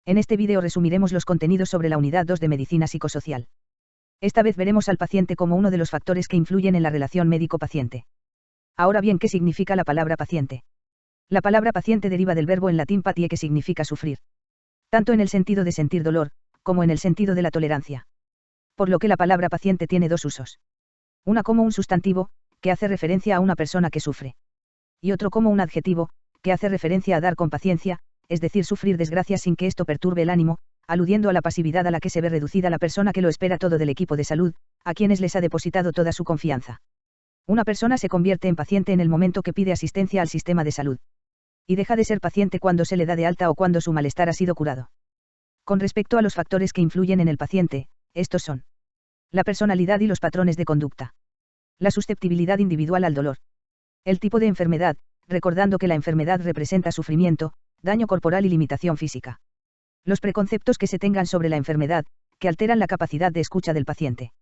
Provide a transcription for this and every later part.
En este vídeo resumiremos los contenidos sobre la unidad 2 de Medicina Psicosocial. Esta vez veremos al paciente como uno de los factores que influyen en la relación médico-paciente. Ahora bien, ¿qué significa la palabra paciente? La palabra paciente deriva del verbo en latín patie, que significa sufrir. Tanto en el sentido de sentir dolor, como en el sentido de la tolerancia. Por lo que la palabra paciente tiene dos usos. Una como un sustantivo, que hace referencia a una persona que sufre. Y otro como un adjetivo, que hace referencia a dar con paciencia, es decir, sufrir desgracias sin que esto perturbe el ánimo, aludiendo a la pasividad a la que se ve reducida la persona que lo espera todo del equipo de salud, a quienes les ha depositado toda su confianza. Una persona se convierte en paciente en el momento que pide asistencia al sistema de salud. Y deja de ser paciente cuando se le da de alta o cuando su malestar ha sido curado. Con respecto a los factores que influyen en el paciente, estos son: la personalidad y los patrones de conducta. La susceptibilidad individual al dolor. El tipo de enfermedad, recordando que la enfermedad representa sufrimiento, daño corporal y limitación física. Los preconceptos que se tengan sobre la enfermedad, que alteran la capacidad de escucha del paciente.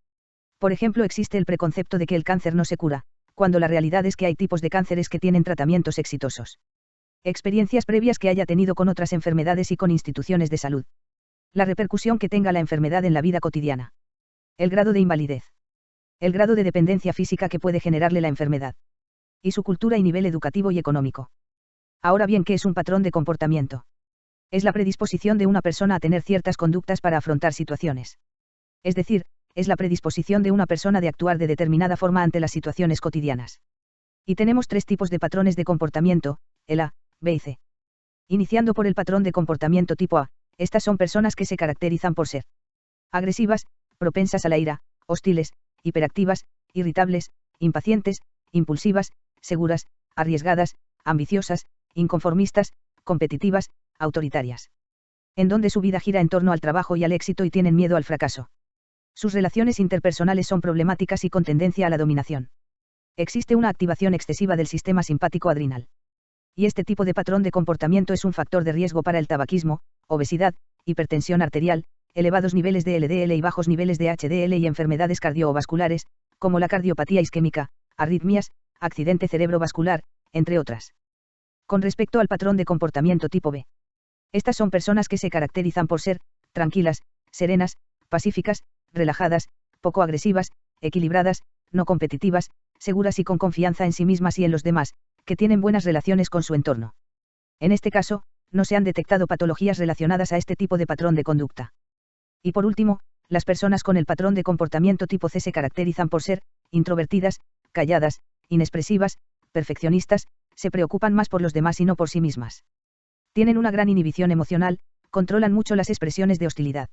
Por ejemplo, existe el preconcepto de que el cáncer no se cura, cuando la realidad es que hay tipos de cánceres que tienen tratamientos exitosos. Experiencias previas que haya tenido con otras enfermedades y con instituciones de salud. La repercusión que tenga la enfermedad en la vida cotidiana. El grado de invalidez. El grado de dependencia física que puede generarle la enfermedad. Y su cultura y nivel educativo y económico. Ahora bien, ¿qué es un patrón de comportamiento? Es la predisposición de una persona a tener ciertas conductas para afrontar situaciones. Es decir, es la predisposición de una persona de actuar de determinada forma ante las situaciones cotidianas. Y tenemos tres tipos de patrones de comportamiento, el A, B y C. Iniciando por el patrón de comportamiento tipo A, estas son personas que se caracterizan por ser agresivas, propensas a la ira, hostiles, hiperactivas, irritables, impacientes, impulsivas, seguras, arriesgadas, ambiciosas, inconformistas, competitivas, autoritarias. En donde su vida gira en torno al trabajo y al éxito y tienen miedo al fracaso. Sus relaciones interpersonales son problemáticas y con tendencia a la dominación. Existe una activación excesiva del sistema simpático adrenal. Y este tipo de patrón de comportamiento es un factor de riesgo para el tabaquismo, obesidad, hipertensión arterial, elevados niveles de LDL y bajos niveles de HDL y enfermedades cardiovasculares, como la cardiopatía isquémica, arritmias, accidente cerebrovascular, entre otras. Con respecto al patrón de comportamiento tipo B. Estas son personas que se caracterizan por ser tranquilas, serenas, pacíficas, relajadas, poco agresivas, equilibradas, no competitivas, seguras y con confianza en sí mismas y en los demás, que tienen buenas relaciones con su entorno. En este caso, no se han detectado patologías relacionadas a este tipo de patrón de conducta. Y por último, las personas con el patrón de comportamiento tipo C se caracterizan por ser introvertidas, calladas, inexpresivas, perfeccionistas, se preocupan más por los demás y no por sí mismas. Tienen una gran inhibición emocional, controlan mucho las expresiones de hostilidad.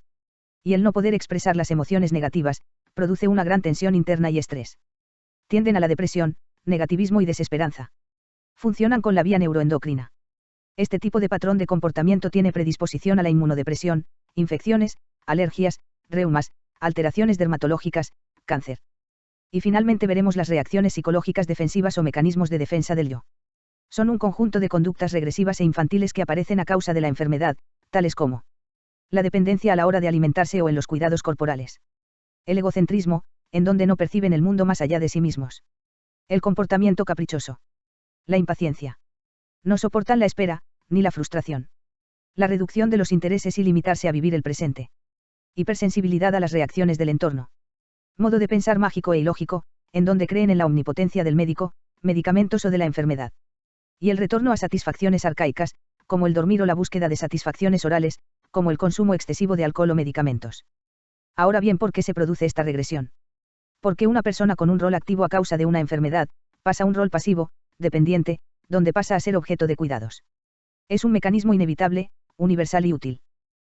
Y el no poder expresar las emociones negativas, produce una gran tensión interna y estrés. Tienden a la depresión, negativismo y desesperanza. Funcionan con la vía neuroendocrina. Este tipo de patrón de comportamiento tiene predisposición a la inmunodepresión, infecciones, alergias, reumas, alteraciones dermatológicas, cáncer. Y finalmente veremos las reacciones psicológicas defensivas o mecanismos de defensa del yo. Son un conjunto de conductas regresivas e infantiles que aparecen a causa de la enfermedad, tales como la dependencia a la hora de alimentarse o en los cuidados corporales. El egocentrismo, en donde no perciben el mundo más allá de sí mismos. El comportamiento caprichoso. La impaciencia. No soportan la espera, ni la frustración. La reducción de los intereses y limitarse a vivir el presente. Hipersensibilidad a las reacciones del entorno. Modo de pensar mágico e ilógico, en donde creen en la omnipotencia del médico, medicamentos o de la enfermedad. Y el retorno a satisfacciones arcaicas, como el dormir o la búsqueda de satisfacciones orales, como el consumo excesivo de alcohol o medicamentos. Ahora bien, ¿por qué se produce esta regresión? Porque una persona con un rol activo a causa de una enfermedad, pasa a un rol pasivo, dependiente, donde pasa a ser objeto de cuidados. Es un mecanismo inevitable, universal y útil.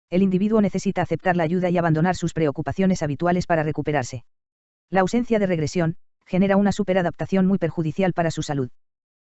El individuo necesita aceptar la ayuda y abandonar sus preocupaciones habituales para recuperarse. La ausencia de regresión, genera una superadaptación muy perjudicial para su salud.